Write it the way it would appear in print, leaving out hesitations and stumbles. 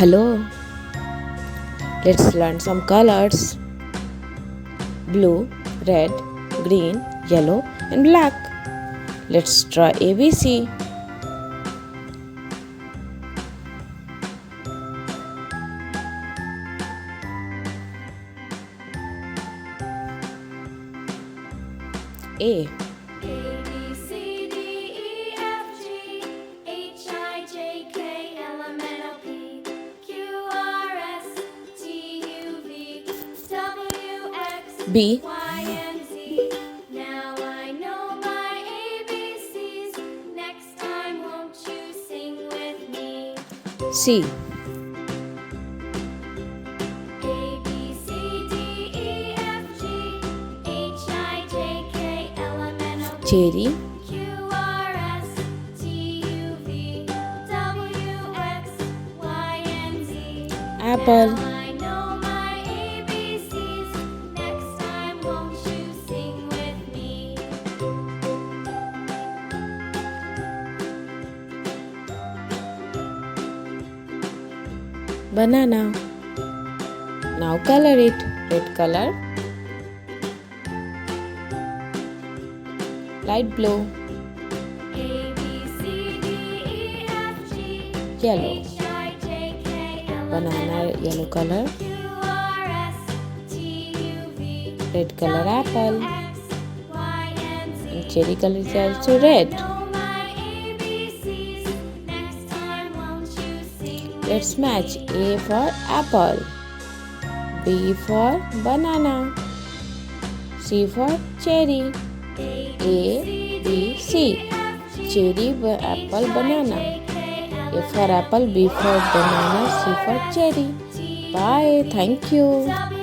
Hello, let's learn some colors. Blue, red, green, yellow and black. Let's draw ABC. A. B. Now I know my ABCs. Next time, won't you sing with me? C. A B C D E F G H I J K L M N O P Cherry. Q R S T U V W X Y and Z. Apple. Now I know my ABCs. Next time, won't you sing with me? Banana. Now color it. Red color. Light blue. A B C D E F G Yellow. H I J K L M N Banana yellow color. Q R S T U V Red color apple. X Y and Z. And cherry color is also red. Know my ABCs. Next time, won't you sing with Let's match. A for apple. B for banana. C for cherry. A, B, C. Cherry, apple, banana. A for apple, B for banana, C for cherry. Bye. Thank you.